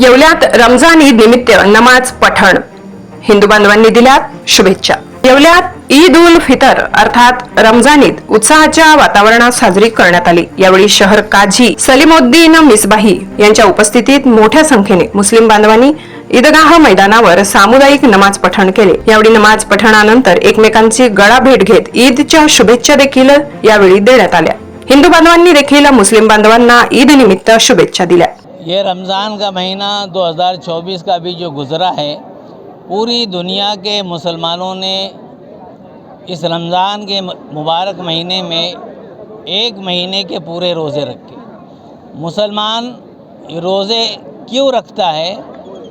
येवल्यात रमजान ईद निमित्त नमाज पठण हिंदू बांधवांनी दिल्या शुभेच्छा। येवल्यात ईद उल फितर अर्थात रमजान ईद उत्साहाच्या वातावरणात साजरी करण्यात आली। यावेळी शहर काझी सलीमुद्दीन मिसबाही यांच्या उपस्थितीत मोठ्या संख्येने मुस्लिम बांधवांनी ईदगाह मैदानावर सामुदायिक नमाज पठण केले। यावेळी नमाज पठणानंतर एकमेकांची गळा भेट घेत ईदच्या शुभेच्छा देखील यावेळी देण्यात आल्या। हिंदू बांधवांनी देखील मुस्लिम बांधवांना ईद निमित्त शुभेच्छा दिल्या। ये रमज़ान का महीना 2024 का भी जो गुज़रा है, पूरी दुनिया के मुसलमानों ने इस रमज़ान के मुबारक महीने में एक महीने के पूरे रोज़े रखे। मुसलमान रोज़े क्यों रखता है?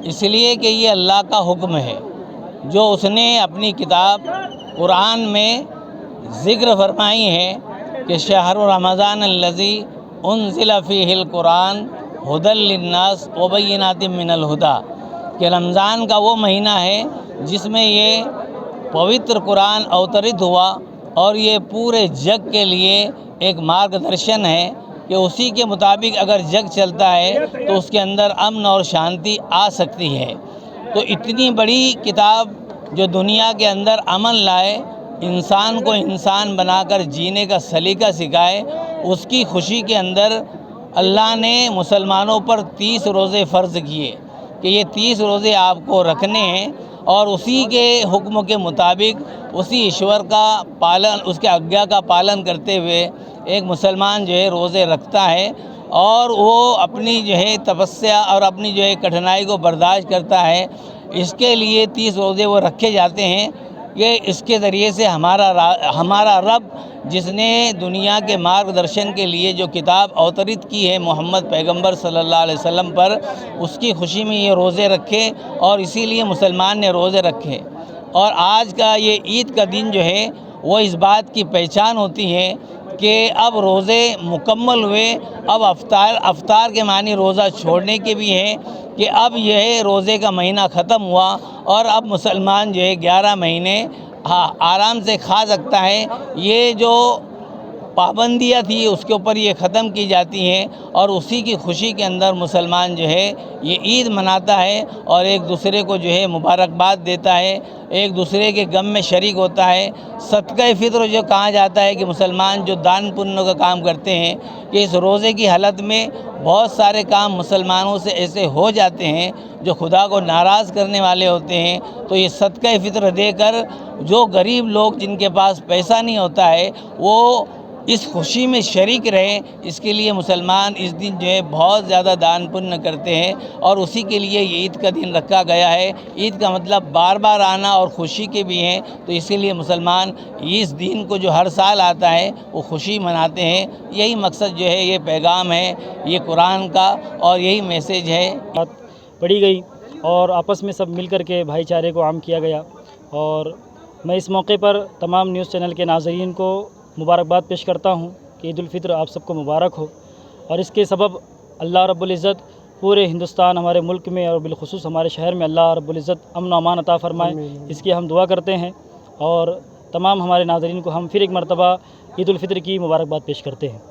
इसलिए कि ये अल्लाह का हुक्म है, जो उसने अपनी किताब कुरान में ज़िक्र फरमाई है कि शहर रमज़ान अल्लज़ी उन्ज़िल फ़ीहिल कुरान हुदल लिन्नास व बय्यिनातिम मिनल हुदा, कि रमज़ान का वो महीना है जिसमें ये पवित्र कुरान अवतरित हुआ और ये पूरे जग के लिए एक मार्गदर्शन है कि उसी के मुताबिक अगर जग चलता है तो उसके अंदर अमन और शांति आ सकती है। तो इतनी बड़ी किताब जो दुनिया के अंदर अमन लाए, इंसान को इंसान बनाकर जीने का सलीका सिखाए, उसकी खुशी के अंदर अल्लाह ने मुसलमानों पर 30 रोज़े फ़र्ज़ किए कि ये 30 रोज़े आपको रखने हैं और उसी के हुक्म के मुताबिक उसी ईश्वर का पालन, उसके आज्ञा का पालन करते हुए एक मुसलमान जो है रोज़े रखता है और वो अपनी जो है तपस्या और अपनी जो है कठिनाई को बर्दाश्त करता है। इसके लिए 30 रोज़े वो रखे जाते हैं कि इसके ज़रिए से हमारा रब जिसने दुनिया के मार्गदर्शन के लिए जो किताब अवतरित की है मोहम्मद पैगंबर सल्लल्लाहु अलैहि वसल्लम पर, उसकी खुशी में ये रोज़े रखे और इसीलिए मुसलमान ने रोज़े रखे। और आज का ये ईद का दिन जो है वो इस बात की पहचान होती है कि अब रोज़े मुकम्मल हुए, अब अफ्तार के मानी रोज़ा छोड़ने के भी हैं कि अब यह रोज़े का महीना ख़त्म हुआ और अब मुसलमान जो है 11 महीने आराम से खा सकता है। ये जो पाबंदियाँ थी उसके ऊपर ये ख़त्म की जाती हैं और उसी की खुशी के अंदर मुसलमान जो है ये ईद मनाता है और एक दूसरे को जो है मुबारकबाद देता है, एक दूसरे के गम में शरीक होता है। सदक़े फ़ित्र जो कहा जाता है कि मुसलमान जो दान पुण्य का काम करते हैं, कि इस रोज़े की हालत में बहुत सारे काम मुसलमानों से ऐसे हो जाते हैं जो खुदा को नाराज़ करने वाले होते हैं। तो ये सदक़े फ़ित्र देकर जो गरीब लोग जिनके पास पैसा नहीं होता है वो इस खुशी में शरीक रहें, इसके लिए मुसलमान इस दिन जो है बहुत ज़्यादा दान पुण्य करते हैं और उसी के लिए ये ईद का दिन रखा गया है। ईद का मतलब बार बार आना और खुशी के भी हैं, तो इसीलिए मुसलमान इस दिन को जो हर साल आता है वो खुशी मनाते हैं। यही मकसद जो है, ये पैगाम है ये कुरान का और यही मैसेज है। बात पढ़ी गई और आपस में सब मिल कर के भाईचारे को आम किया गया और मैं इस मौके पर तमाम न्यूज़ चैनल के नाज़रीन को मुबारकबाद पेश करता हूँ कि ईद उल फित्र आप सबको मुबारक हो। और इसके सबब अल्लाह रब्बुल इज़्ज़त पूरे हिंदुस्तान, हमारे मुल्क में और बिलखुसूस हमारे शहर में अल्लाह रब्बुल इज़्ज़त अमन अमान अता फ़रमाए, इसकी हम दुआ करते हैं। और तमाम हमारे नाज़रीन को हम फिर एक मरतबा ईद उल फित्र की मुबारकबाद पेश करते हैं।